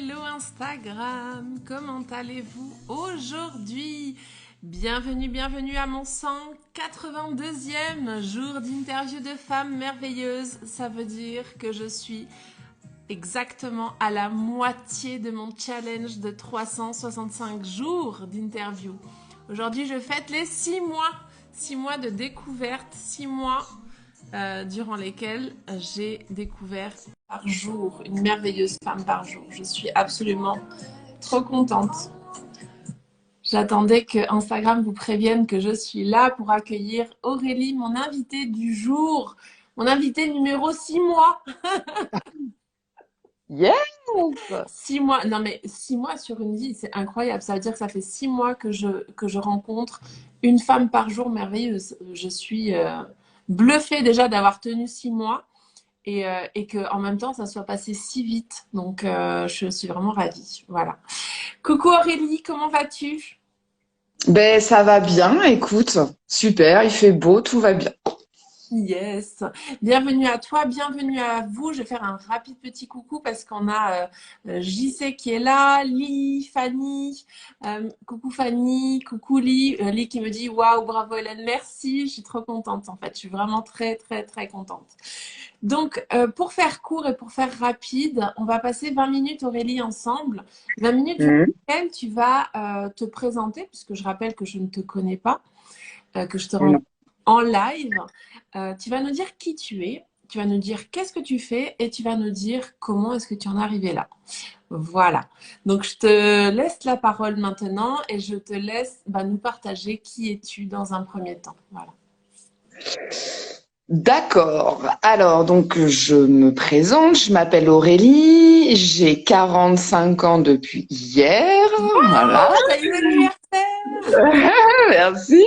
Hello Instagram, comment allez-vous aujourd'hui? Bienvenue à mon 182e jour d'interview de femmes merveilleuses. Ça veut dire que je suis exactement à la moitié de mon challenge de 365 jours d'interview. Aujourd'hui, je fête les 6 mois. 6 mois de découverte, 6 mois durant lesquels j'ai découvert par jour une merveilleuse femme par jour. Je suis absolument trop contente. J'attendais que Instagram vous prévienne que je suis là pour accueillir Aurélie, mon invitée du jour, mon invitée numéro 6 mois. Yes! 6 mois, non mais 6 mois sur une vie, c'est incroyable. Ça veut dire que ça fait 6 mois que je rencontre une femme par jour merveilleuse. Je suis bluffée déjà d'avoir tenu 6 mois et que en même temps ça soit passé si vite. Donc je suis vraiment ravie. Voilà. Coucou Aurélie, comment vas-tu? Ben, ça va bien, écoute, super, il fait beau, tout va bien. Yes. Bienvenue à toi, bienvenue à vous. Je vais faire un rapide petit coucou parce qu'on a JC qui est là, Lee, Fanny. Coucou Fanny, coucou Lee. Lee qui me dit waouh, bravo Hélène, merci. Je suis trop contente en fait. Je suis vraiment très contente. Donc, pour faire court et pour faire rapide, on va passer 20 minutes Aurélie ensemble. 20 minutes durant Mhm. lesquelles tu vas te présenter, puisque je rappelle que je ne te connais pas, que je te rends Non. en live. Tu vas nous dire qui tu es, tu vas nous dire qu'est-ce que tu fais et tu vas nous dire comment est-ce que tu en es arrivé là. Voilà. Donc, je te laisse la parole maintenant et je te laisse nous partager qui es-tu dans un premier temps. Voilà. D'accord. Alors, donc, je me présente, je m'appelle Aurélie, j'ai 45 ans depuis hier, voilà, Joyeux anniversaire! merci.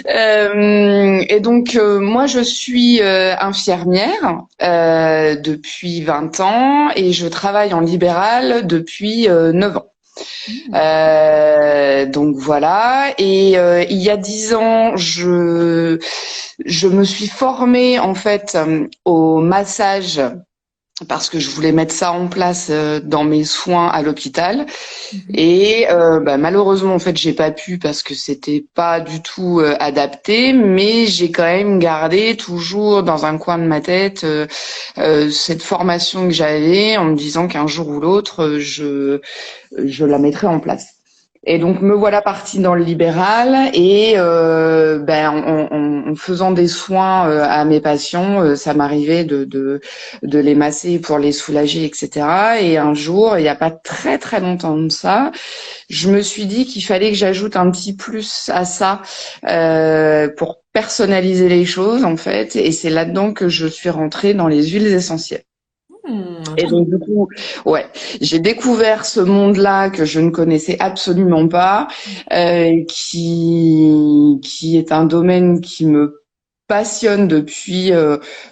Et donc, moi, je suis infirmière depuis 20 ans et je travaille en libéral depuis 9 ans. Donc voilà. Et il y a 10 ans, je me suis formée en fait au massage parce que je voulais mettre ça en place dans mes soins à l'hôpital. Mhm. Et malheureusement en fait j'ai pas pu parce que c'était pas du tout adapté, mais j'ai quand même gardé toujours dans un coin de ma tête cette formation que j'avais en me disant qu'un jour ou l'autre je la mettrai en place. Et donc me voilà partie dans le libéral et en faisant des soins à mes patients, ça m'arrivait de les masser pour les soulager, etc. Et un jour, il n'y a pas très longtemps de ça, je me suis dit qu'il fallait que j'ajoute un petit plus à ça pour personnaliser les choses en fait. Et c'est là-dedans que je suis rentrée dans les huiles essentielles. Et donc du coup, ouais, j'ai découvert ce monde-là que je ne connaissais absolument pas, qui est un domaine qui me passionne depuis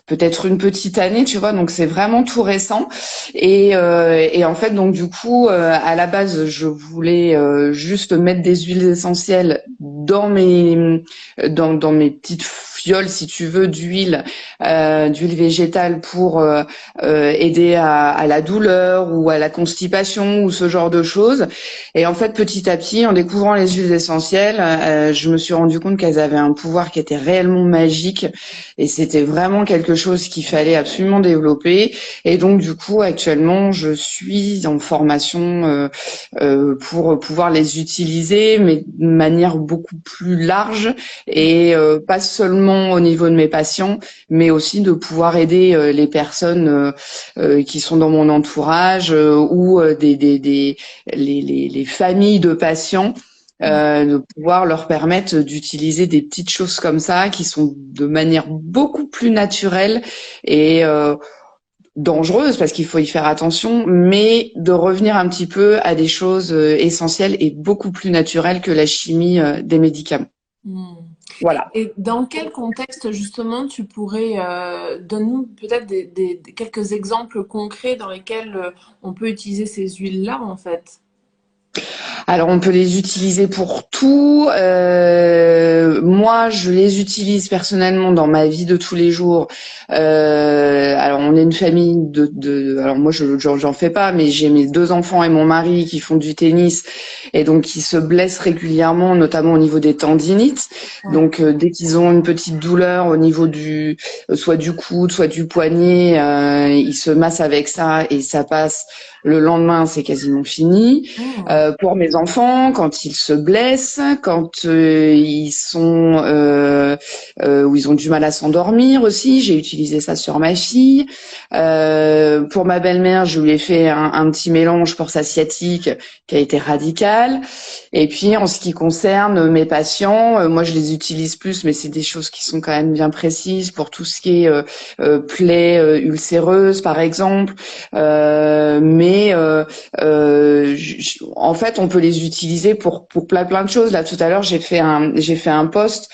peut-être une petite année, tu vois, donc c'est vraiment tout récent. Et en fait, donc du coup, à la base, je voulais juste mettre des huiles essentielles dans mes petites fioles, si tu veux, d'huile végétale pour aider à la douleur ou à la constipation ou ce genre de choses. Et en fait, petit à petit, en découvrant les huiles essentielles, je me suis rendu compte qu'elles avaient un pouvoir qui était réellement magique et c'était vraiment quelque chose qu'il fallait absolument développer. Et donc, du coup, actuellement, je suis en formation pour pouvoir les utiliser, mais de manière beaucoup plus large et pas seulement au niveau de mes patients, mais aussi de pouvoir aider les personnes qui sont dans mon entourage ou les familles de patients, de pouvoir leur permettre d'utiliser des petites choses comme ça qui sont de manière beaucoup plus naturelle et dangereuse parce qu'il faut y faire attention, mais de revenir un petit peu à des choses essentielles et beaucoup plus naturelles que la chimie des médicaments. Hmm. Voilà. Et dans quel contexte justement tu pourrais donne-nous peut-être quelques exemples concrets dans lesquels on peut utiliser ces huiles-là en fait. Alors, on peut les utiliser pour tout. Moi, je les utilise personnellement dans ma vie de tous les jours. Alors, on est une famille alors moi, j'en fais pas, mais j'ai mes 2 enfants et mon mari qui font du tennis et donc qui se blessent régulièrement, notamment au niveau des tendinites. Ouais. Donc, dès qu'ils ont une petite douleur au niveau soit du coude, soit du poignet, ils se massent avec ça et ça passe. Le lendemain, c'est quasiment fini. Oh. Pour mes enfants, quand ils se blessent, quand ils sont où ils ont du mal à s'endormir aussi, j'ai utilisé ça sur ma fille. Pour ma belle-mère, je lui ai fait un petit mélange pour sa sciatique qui a été radical. Et puis en ce qui concerne mes patients, moi je les utilise plus, mais c'est des choses qui sont quand même bien précises pour tout ce qui est plaies ulcéreuses par exemple. En fait, on peut les utiliser pour plein de choses. Là, tout à l'heure, j'ai fait un post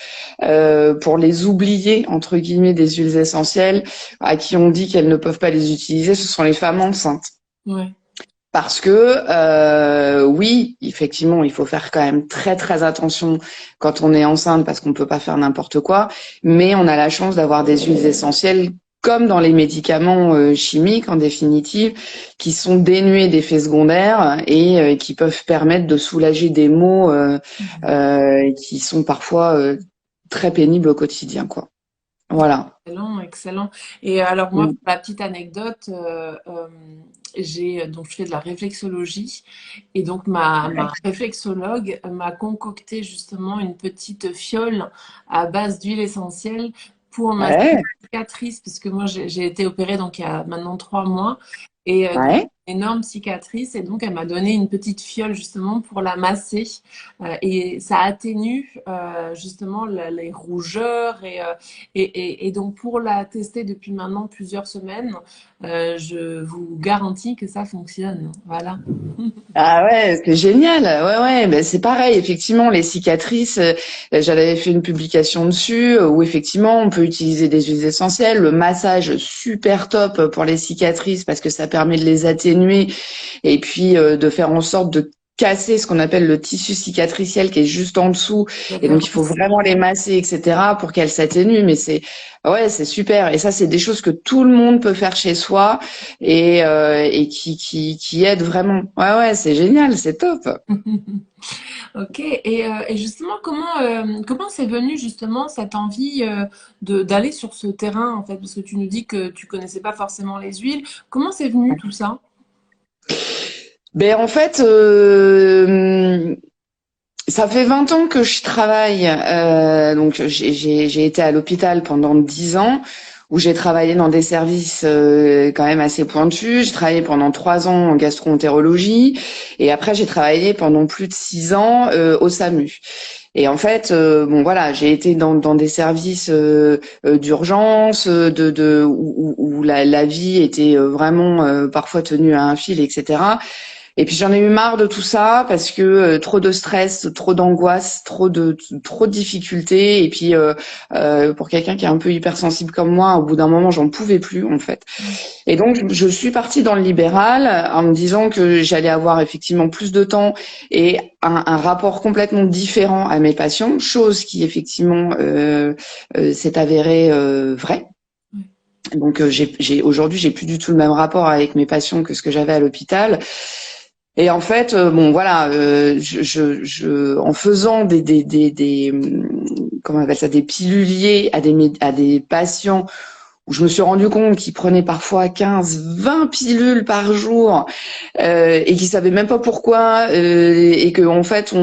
pour les oubliés entre guillemets des huiles essentielles à qui on dit qu'elles ne peuvent pas les utiliser. Ce sont les femmes enceintes. Ouais. Parce que oui, effectivement, il faut faire quand même très très attention quand on est enceinte parce qu'on peut pas faire n'importe quoi. Mais on a la chance d'avoir des huiles essentielles comme dans les médicaments chimiques en définitive, qui sont dénués d'effets secondaires et qui peuvent permettre de soulager des maux qui sont parfois très pénibles au quotidien, quoi. Voilà. Excellent, excellent. Et alors moi, Mm. pour la petite anecdote, donc je fais de la réflexologie et donc ma réflexologue m'a concocté justement une petite fiole à base d'huile essentielle pour ma Ouais, cicatrice, puisque moi j'ai été opérée donc il y a maintenant 3 mois et donc ouais. une énorme cicatrice et donc elle m'a donné une petite fiole justement pour la masser et ça atténue justement les rougeurs et donc pour la tester depuis maintenant plusieurs semaines, je vous garantis que ça fonctionne. Voilà. Ah ouais, c'est génial. Ouais, ouais, ben c'est pareil. Effectivement, les cicatrices, j'avais fait une publication dessus où effectivement on peut utiliser des huiles essentielles, le massage super top pour les cicatrices parce que ça permet de les atténuer et puis de faire en sorte de casser ce qu'on appelle le tissu cicatriciel qui est juste en dessous. Et donc il faut vraiment les masser, etc. pour qu'elles s'atténuent. Mais ouais, c'est super. Et ça, c'est des choses que tout le monde peut faire chez soi et qui aident vraiment. Ouais, ouais, c'est génial, c'est top. Ok, et justement, comment c'est venu justement cette envie d'aller sur ce terrain en fait? Parce que tu nous dis que tu connaissais pas forcément les huiles. Comment c'est venu tout ça? Ben en fait, ça fait 20 ans que je travaille. Donc j'ai été à l'hôpital pendant 10 ans où j'ai travaillé dans des services quand même assez pointus. J'ai travaillé pendant 3 ans en gastro-entérologie et après j'ai travaillé pendant plus de 6 ans au SAMU. Et en fait, bon voilà, j'ai été dans des services d'urgence, où la vie était vraiment parfois tenue à un fil, etc. Et puis j'en ai eu marre de tout ça parce que trop de stress, trop d'angoisse, trop de difficultés. Et puis pour quelqu'un qui est un peu hypersensible comme moi, au bout d'un moment, j'en pouvais plus en fait. Et donc je suis partie dans le libéral en me disant que j'allais avoir effectivement plus de temps et un rapport complètement différent à mes patients, chose qui effectivement s'est avérée vraie. Donc aujourd'hui j'ai plus du tout le même rapport avec mes patients que ce que j'avais à l'hôpital. Et en fait, bon voilà, en faisant comment on appelle ça, des piluliers à des patients où je me suis rendu compte qu'ils prenaient parfois 15, 20 pilules par jour et qu'ils savaient même pas pourquoi et que en fait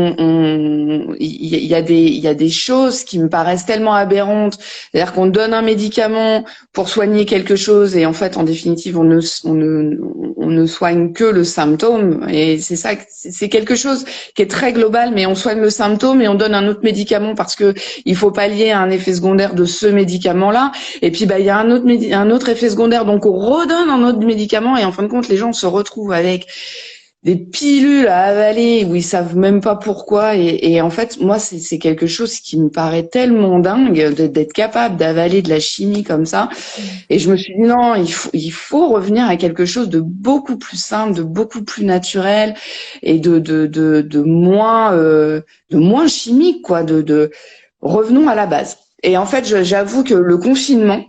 il y a des choses qui me paraissent tellement aberrantes, c'est-à-dire qu'on donne un médicament pour soigner quelque chose et en fait en définitive on ne soigne que le symptôme et c'est ça, c'est quelque chose qui est très global, mais on soigne le symptôme et on donne un autre médicament parce que il faut pallier à un effet secondaire de ce médicament-là. Et puis il y a un autre effet secondaire, donc on redonne un autre médicament et en fin de compte les gens se retrouvent avec des pilules à avaler où ils savent même pas pourquoi. Et en fait, moi, c'est quelque chose qui me paraît tellement dingue d'être capable d'avaler de la chimie comme ça. Et je me suis dit non, il faut revenir à quelque chose de beaucoup plus simple, de beaucoup plus naturel et de moins chimique, quoi. Revenons à la base. Et en fait, j'avoue que le confinement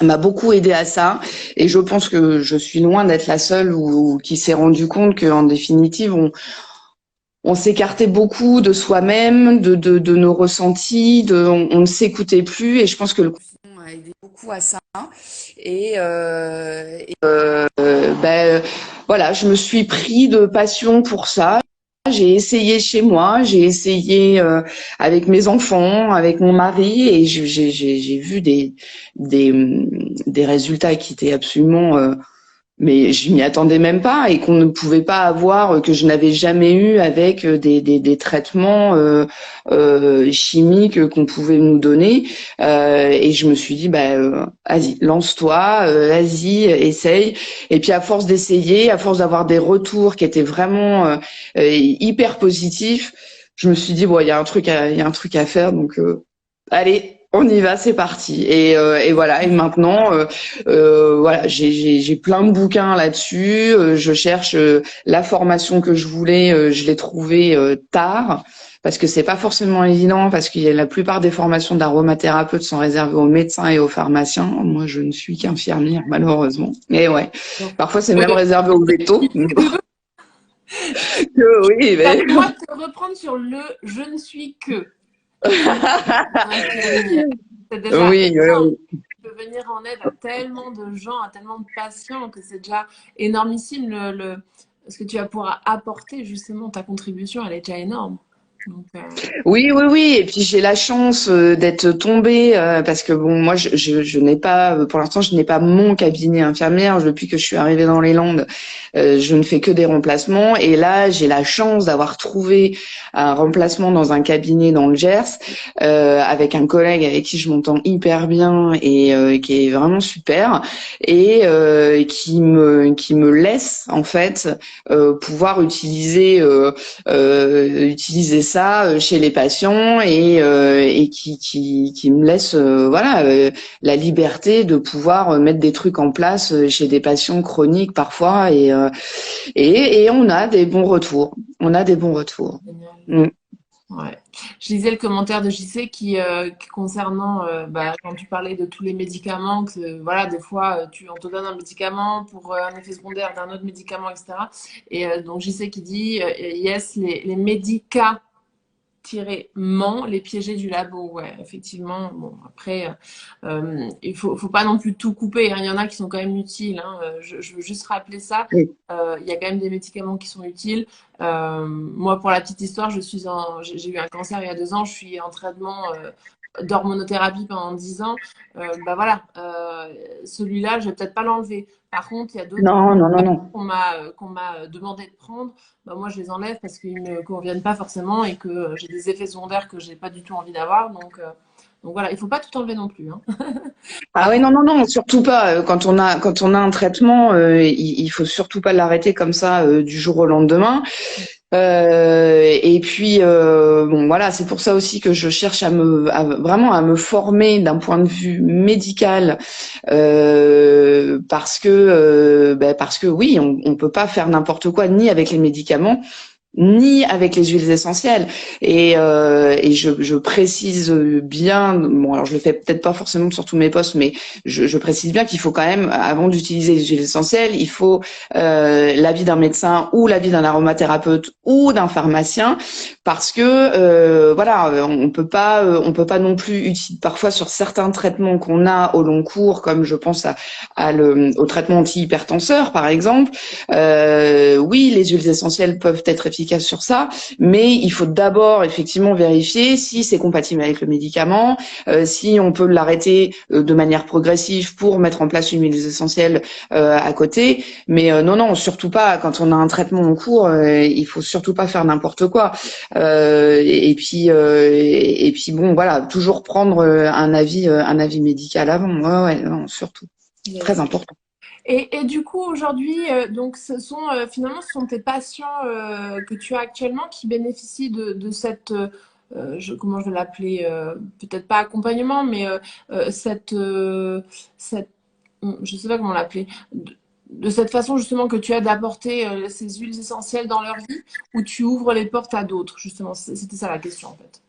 m'a beaucoup aidé à ça, et je pense que je suis loin d'être la seule ou qui s'est rendu compte qu'en définitive on s'écartait beaucoup de soi-même, de nos ressentis, on ne s'écoutait plus, et je pense que le confinement a aidé beaucoup à ça. Ben, voilà, je me suis pris de passion pour ça. J'ai essayé chez moi, j'ai essayé avec mes enfants, avec mon mari, et j'ai vu des des résultats qui étaient absolument mais je m'y attendais même pas, et qu'on ne pouvait pas avoir, que je n'avais jamais eu avec des traitements chimiques qu'on pouvait nous donner. Et je me suis dit, vas-y, lance-toi, vas-y, essaye. Et puis à force d'essayer, à force d'avoir des retours qui étaient vraiment hyper positifs, je me suis dit, bon, il y a un truc à faire, donc allez. On y va, c'est parti. Et voilà. Et maintenant, voilà, j'ai plein de bouquins là-dessus. Je cherche la formation que je voulais. Je l'ai trouvée tard, parce que c'est pas forcément évident, parce que la plupart des formations d'aromathérapeutes sont réservées aux médecins et aux pharmaciens. Moi, je ne suis qu'infirmière, malheureusement. Et ouais, parfois c'est même réservé aux vétos. Oui, mais... Tu dois te reprendre sur le « je ne suis que ». C'est déjà Oui, énorme. oui. Tu peux venir en aide à tellement de gens, à tellement de patients, que c'est déjà énormissime. Ce que tu vas pouvoir apporter, justement, ta contribution, elle est déjà énorme. Donc, Oui, oui, oui. Et puis j'ai la chance d'être tombée parce que bon, moi, je n'ai pas, pour l'instant, je n'ai pas mon cabinet infirmière. Depuis que je suis arrivée dans les Landes, je ne fais que des remplacements. Et là, j'ai la chance d'avoir trouvé un remplacement dans un cabinet dans le Gers avec un collègue avec qui je m'entends hyper bien et qui est vraiment super, et qui me laisse en fait pouvoir utiliser ça chez les patients, et qui me laisse voilà la liberté de pouvoir mettre des trucs en place chez des patients chroniques parfois, et on a des bons retours. On a des bons retours. Mm. ouais. Je lisais le commentaire de JC qui concernant quand tu parlais de tous les médicaments, que voilà, des fois on te donne un médicament pour un effet secondaire d'un autre médicament, etc. Et donc JC qui dit yes, les médicaments les piégés du labo. Ouais, effectivement. Bon, après, il faut pas non plus tout couper, hein. Il y en a qui sont quand même utiles, hein. Je veux juste rappeler ça. Oui. Il y a quand même des médicaments qui sont utiles. Moi, pour la petite histoire, j'ai eu un cancer il y a 2 ans. Je suis en traitement d'hormonothérapie pendant 10 ans. Voilà, celui-là, je vais peut-être pas l'enlever. Par contre, il y a d'autres Non, non, non, non. qu'on m'a demandé de prendre. Moi, je les enlève parce qu'ils ne me conviennent pas forcément et que j'ai des effets secondaires que j'ai pas du tout envie d'avoir. Donc voilà, il faut pas tout enlever non plus, hein. Ah oui, non, non, non, surtout pas. Quand on a un traitement, il faut surtout pas l'arrêter comme ça du jour au lendemain. Et puis bon, voilà, c'est pour ça aussi que je cherche vraiment à me former d'un point de vue médical, parce que oui, on peut pas faire n'importe quoi, ni avec les médicaments, ni avec les huiles essentielles. Et je précise bien, bon, alors je le fais peut-être pas forcément sur tous mes postes, mais je précise bien qu'il faut quand même, avant d'utiliser les huiles essentielles, il faut l'avis d'un médecin ou l'avis d'un aromathérapeute ou d'un pharmacien, parce que voilà, on peut pas non plus utiliser, parfois sur certains traitements qu'on a au long cours, comme je pense au traitement antihypertenseur par exemple. Oui, les huiles essentielles peuvent être efficaces sur ça, mais il faut d'abord effectivement vérifier si c'est compatible avec le médicament, si on peut l'arrêter de manière progressive pour mettre en place une huile essentielle à côté. Mais non, non, surtout pas. Quand on a un traitement en cours, il faut surtout pas faire n'importe quoi. Et puis bon, voilà, toujours prendre un avis médical avant. Ouais, ouais, non, surtout. Yes. Très important. Et du coup, aujourd'hui, donc, finalement, ce sont tes patients que tu as actuellement qui bénéficient de cette, comment je vais l'appeler, peut-être pas accompagnement, mais cette, je sais pas comment l'appeler, de cette façon justement que tu as d'apporter ces huiles essentielles dans leur vie, ou tu ouvres les portes à d'autres, justement. C'était ça la question en fait.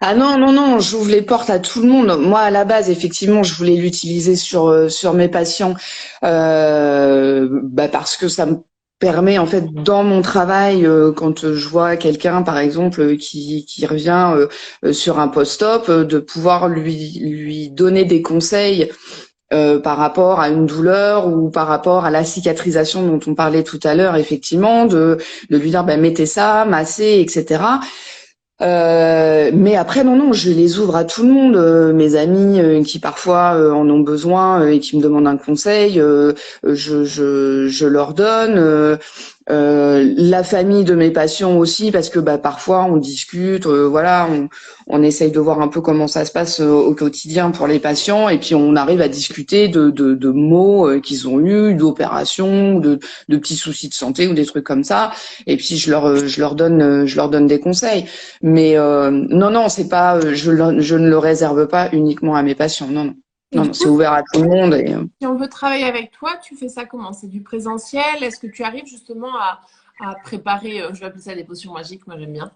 Ah non, non, non, j'ouvre les portes à tout le monde. Moi, à la base, effectivement, je voulais l'utiliser sur mes patients, parce que ça me permet, en fait, dans mon travail, quand je vois quelqu'un, par exemple, qui revient sur un post-op, de pouvoir lui donner des conseils par rapport à une douleur ou par rapport à la cicatrisation dont on parlait tout à l'heure, effectivement, de lui dire, mettez ça, massez, etc. Mais après, non, non, je les ouvre à tout le monde. Mes amis qui parfois en ont besoin et qui me demandent un conseil, je leur donne. La famille de mes patients aussi, parce que parfois on discute, voilà, on essaye de voir un peu comment ça se passe au quotidien pour les patients, et puis on arrive à discuter de maux qu'ils ont eu, d'opérations, de petits soucis de santé ou des trucs comme ça. Et puis je leur donne des conseils. Mais non, non, c'est pas, je ne le réserve pas uniquement à mes patients. Non, non, Et non, du non, coup, c'est ouvert à tout le monde. Et, si on veut travailler avec toi, tu fais ça comment? C'est du présentiel? Est-ce que tu arrives justement à préparer, je vais appeler ça des potions magiques, moi j'aime bien.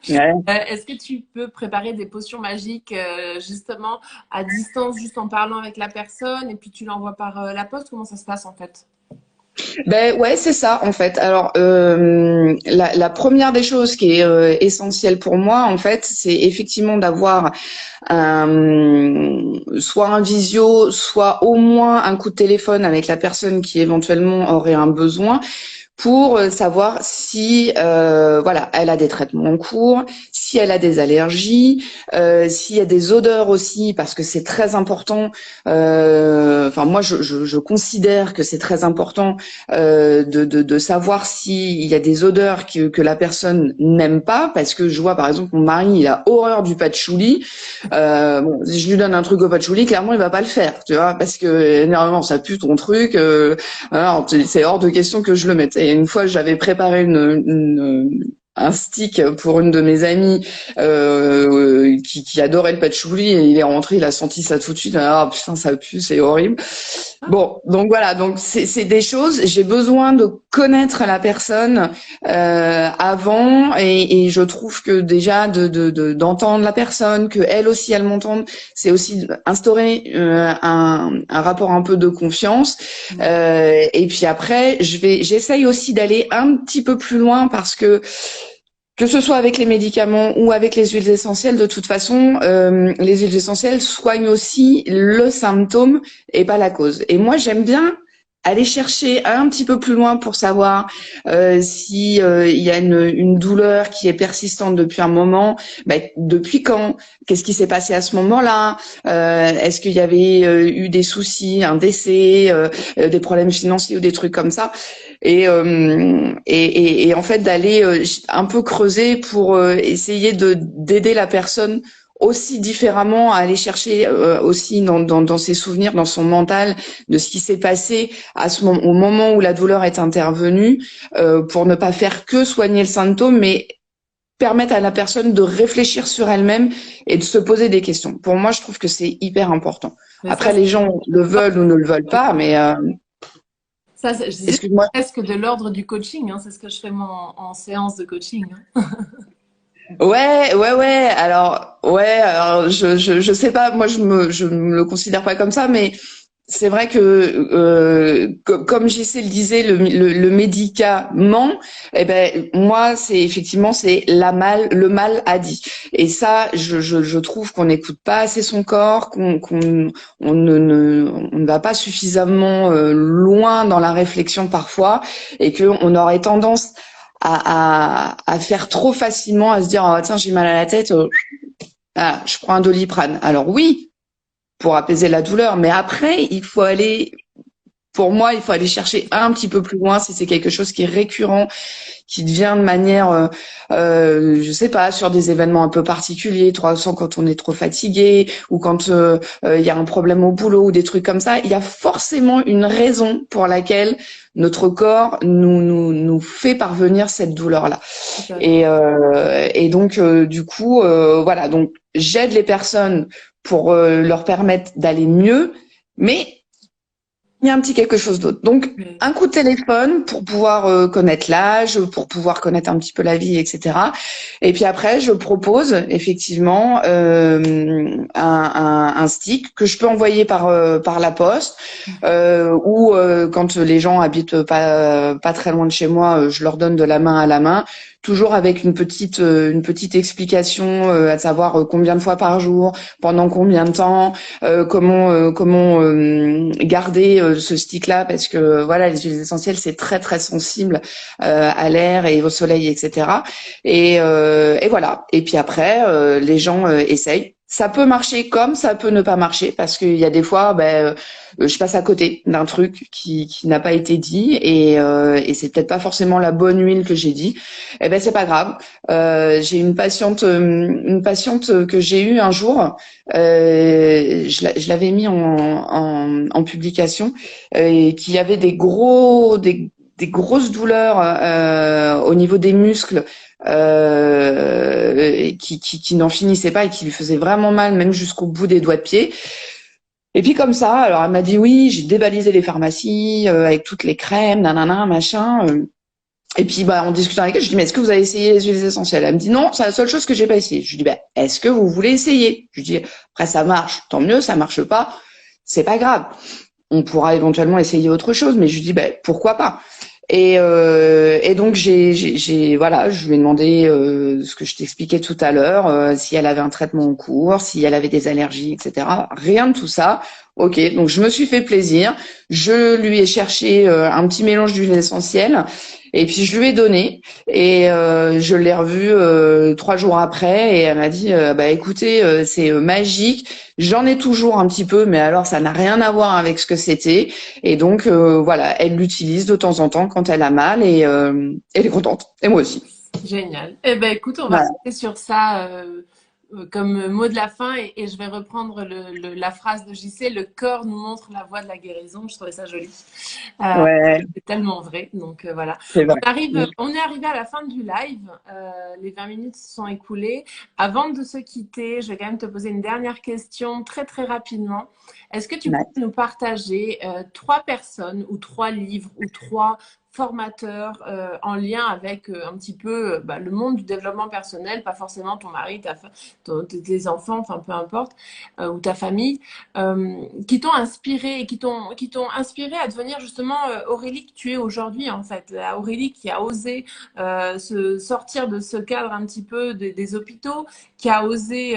ouais. Est-ce que tu peux préparer des potions magiques justement à distance, juste en parlant avec la personne, et puis tu l'envoies par la poste? Comment ça se passe en fait? Ben ouais, c'est ça en fait. Alors la première des choses qui est essentielle pour moi en fait, c'est effectivement d'avoir soit un visio, soit au moins un coup de téléphone avec la personne qui éventuellement aurait un besoin, pour savoir si voilà, elle a des traitements en cours, si elle a des allergies, s'il y a des odeurs aussi, parce que c'est très important. Enfin, moi, je considère que c'est très important de savoir s'il y a des odeurs que la personne n'aime pas, parce que je vois par exemple mon mari, il a horreur du patchouli. Bon, si je lui donne un truc au patchouli, clairement, il va pas le faire, tu vois, parce que énormément ça pue ton truc. Alors, c'est hors de question que je le mette. Et une fois, j'avais préparé un stick pour une de mes amies qui adorait le patchouli, et il est rentré, il a senti ça tout de suite. Ah putain, ça pue, c'est horrible. Bon, donc voilà, donc c'est des choses. J'ai besoin de connaître la personne avant, et je trouve que déjà d'entendre la personne, que elle aussi elle m'entende, c'est aussi instaurer un rapport un peu de confiance. Et puis après, j'essaye aussi d'aller un petit peu plus loin, parce que ce soit avec les médicaments ou avec les huiles essentielles, de toute façon, les huiles essentielles soignent aussi le symptôme et pas la cause. Et moi, j'aime bien aller chercher un petit peu plus loin pour savoir si il y a une douleur qui est persistante depuis un moment. Depuis quand? Qu'est-ce qui s'est passé à ce moment-là? Est-ce qu'il y avait eu des soucis, un décès, des problèmes financiers ou des trucs comme ça? Et en fait d'aller un peu creuser pour essayer d'aider la personne aussi différemment, à aller chercher aussi dans ses souvenirs, dans son mental, de ce qui s'est passé au moment où la douleur est intervenue, pour ne pas faire que soigner le symptôme, mais permettre à la personne de réfléchir sur elle-même et de se poser des questions. Pour moi, je trouve que c'est hyper important. Mais ça, Après, les gens le veulent ou ne le veulent pas, mais je disais, excuse-moi. c'est presque de l'ordre du coaching, hein. C'est ce que je fais moi en séance de coaching, hein. Ouais, ouais, ouais. Alors, je sais pas. Moi, je me le considère pas comme ça, mais c'est vrai que, comme JC le disait, le médicament, eh ben, moi, c'est effectivement, le mal a dit. Et ça, je trouve qu'on n'écoute pas assez son corps, on ne va pas suffisamment loin dans la réflexion parfois, et qu'on aurait tendance à faire trop facilement, à se dire, oh, tiens, j'ai mal à la tête, je prends un Doliprane. Alors oui, pour apaiser la douleur, mais après, pour moi, il faut aller chercher un petit peu plus loin si c'est quelque chose qui est récurrent, qui devient de manière, je sais pas, sur des événements un peu particuliers, 300 quand on est trop fatigué ou quand il y a un problème au boulot ou des trucs comme ça. Il y a forcément une raison pour laquelle notre corps nous fait parvenir cette douleur-là. Et donc, du coup, voilà. Donc, j'aide les personnes pour leur permettre d'aller mieux, mais il y a un petit quelque chose d'autre. Donc, un coup de téléphone pour pouvoir connaître l'âge, pour pouvoir connaître un petit peu la vie, etc. Et puis après, je propose effectivement un stick que je peux envoyer par la poste, ou quand les gens habitent pas très loin de chez moi, je leur donne de la main à la main. Toujours avec une petite explication, à savoir combien de fois par jour, pendant combien de temps, comment garder ce stick-là, parce que voilà, les huiles essentielles c'est très très sensible à l'air et au soleil, etc. Et voilà. Et puis après, les gens essayent. Ça peut marcher comme ça peut ne pas marcher, parce qu'il y a des fois, je passe à côté d'un truc qui n'a pas été dit, et c'est peut-être pas forcément la bonne huile que j'ai dit. Eh ben c'est pas grave. J'ai une patiente que j'ai eue un jour. Je l'avais mis en publication, et qui avait des grosses douleurs au niveau des muscles, qui n'en finissaient pas et qui lui faisaient vraiment mal, même jusqu'au bout des doigts de pied. Et puis comme ça, alors elle m'a dit oui, j'ai dévalisé les pharmacies avec toutes les crèmes, nanana, machin. Et puis en discutant avec elle, je lui dis mais est-ce que vous avez essayé les huiles essentielles? Elle me dit non, c'est la seule chose que j'ai pas essayé. Je lui dis est-ce que vous voulez essayer? Je lui dis après ça marche, tant mieux, ça marche pas, c'est pas grave. On pourra éventuellement essayer autre chose, mais je lui dis pourquoi pas. Et donc voilà, je lui ai demandé ce que je t'expliquais tout à l'heure, si elle avait un traitement en cours, si elle avait des allergies, etc. Rien de tout ça. Ok, donc je me suis fait plaisir. Je lui ai cherché un petit mélange d'huile essentielle, et puis je lui ai donné, et je l'ai revue 3 jours après, et elle m'a dit écoutez, c'est magique. J'en ai toujours un petit peu, mais alors ça n'a rien à voir avec ce que c'était. Et donc voilà, elle l'utilise de temps en temps quand elle a mal, et elle est contente. Et moi aussi. Génial. Eh ben, écoute, on va Voilà. rester sur ça comme mot de la fin, et je vais reprendre la phrase de JC, le corps nous montre la voie de la guérison. Je trouvais ça joli. Ouais, C'est tellement vrai. Donc voilà. c'est vrai. On est arrivé à la fin du live. Les 20 minutes se sont écoulées. Avant de se quitter, je vais quand même te poser une dernière question très très rapidement. Est-ce que tu peux Ouais. nous partager 3 personnes ou 3 livres ou 3 formateurs en lien avec un petit peu le monde du développement personnel, pas forcément ton mari, tes enfants, enfin peu importe, ou ta famille, qui t'ont inspiré et qui t'ont inspiré à devenir justement Aurélie que tu es aujourd'hui, en fait. La Aurélie qui a osé se sortir de ce cadre un petit peu des hôpitaux, qui a osé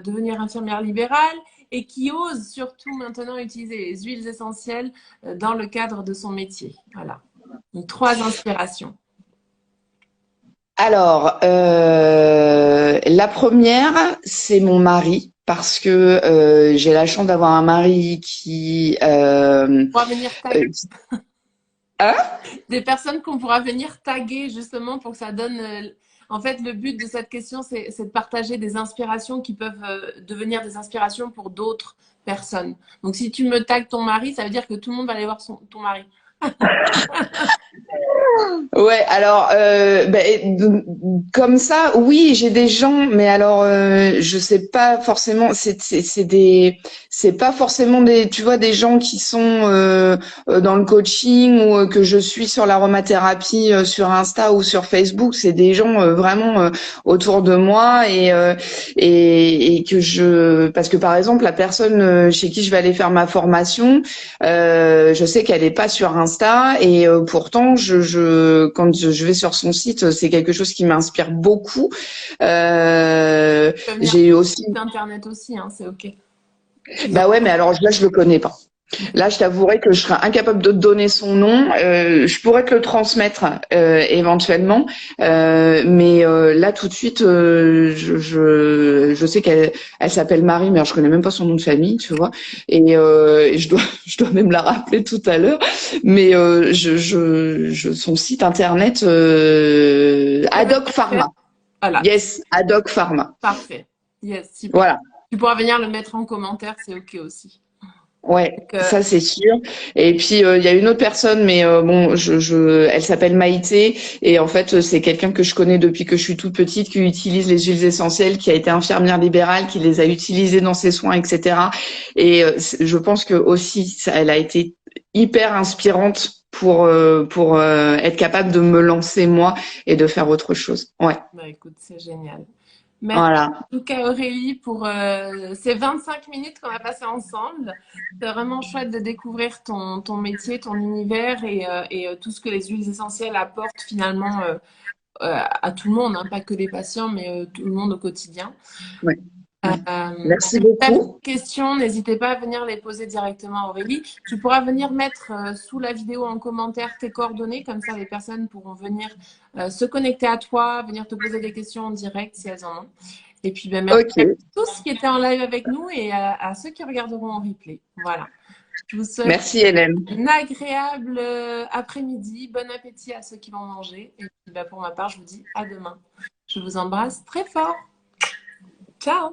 devenir infirmière libérale, et qui ose surtout maintenant utiliser les huiles essentielles dans le cadre de son métier. Voilà. Donc, 3 inspirations. Alors, la première, c'est mon mari, parce que j'ai la chance d'avoir un mari qui... On pourra venir taguer. Hein. Des personnes qu'on pourra venir taguer justement pour que ça donne... En fait, le but de cette question, c'est de partager des inspirations qui peuvent devenir des inspirations pour d'autres personnes. Donc, si tu me tagues ton mari, ça veut dire que tout le monde va aller voir ton mari. Ouais, alors comme ça, oui, j'ai des gens, mais alors je sais pas forcément. C'est pas forcément tu vois, des gens qui sont dans le coaching, ou que je suis sur l'aromathérapie sur Insta ou sur Facebook. C'est des gens vraiment autour de moi, et parce que par exemple la personne chez qui je vais aller faire ma formation, je sais qu'elle est pas sur Insta, et pourtant quand je vais sur son site, c'est quelque chose qui m'inspire beaucoup. Tu peux venir J'ai sur aussi, Internet aussi, hein, c'est OK. ouais, mais alors là je le connais pas. Là, je t'avouerai que je serais incapable de te donner son nom. Je pourrais te le transmettre éventuellement, mais là tout de suite, je sais qu'elle s'appelle Marie, mais alors, je connais même pas son nom de famille, tu vois. Et je dois je dois même la rappeler tout à l'heure. Mais son site internet Adoc Pharma. Voilà, Yes, Adoc Pharma. parfait. Yes, super. Voilà. Tu pourras venir le mettre en commentaire, c'est OK aussi. Ouais, Donc, ça c'est sûr. Et puis il y a une autre personne, mais bon, elle s'appelle Maïté, et en fait c'est quelqu'un que je connais depuis que je suis toute petite, qui utilise les huiles essentielles, qui a été infirmière libérale, qui les a utilisées dans ses soins, etc. Et je pense que aussi elle a été hyper inspirante pour être capable de me lancer moi et de faire autre chose. Ouais, bah, écoute, c'est génial. Merci voilà. en tout cas Aurélie pour ces 25 minutes qu'on a passées ensemble. C'est vraiment chouette de découvrir ton métier, ton univers et tout ce que les huiles essentielles apportent finalement à tout le monde, hein, pas que les patients, mais tout le monde au quotidien. Ouais. Ouais. Si Merci vous avez des beaucoup. questions, n'hésitez pas à venir les poser directement à Aurélie. Tu pourras venir mettre sous la vidéo en commentaire tes coordonnées, comme ça les personnes pourront venir se connecter à toi, venir te poser des questions en direct si elles en ont. Et puis ben, merci à Ok. tous qui étaient en live avec nous et à ceux qui regarderont en replay. Voilà. Je vous souhaite Merci Hélène. un agréable après-midi. Bon appétit à ceux qui vont manger. Et puis ben, pour ma part, je vous dis à demain. Je vous embrasse très fort. Ciao!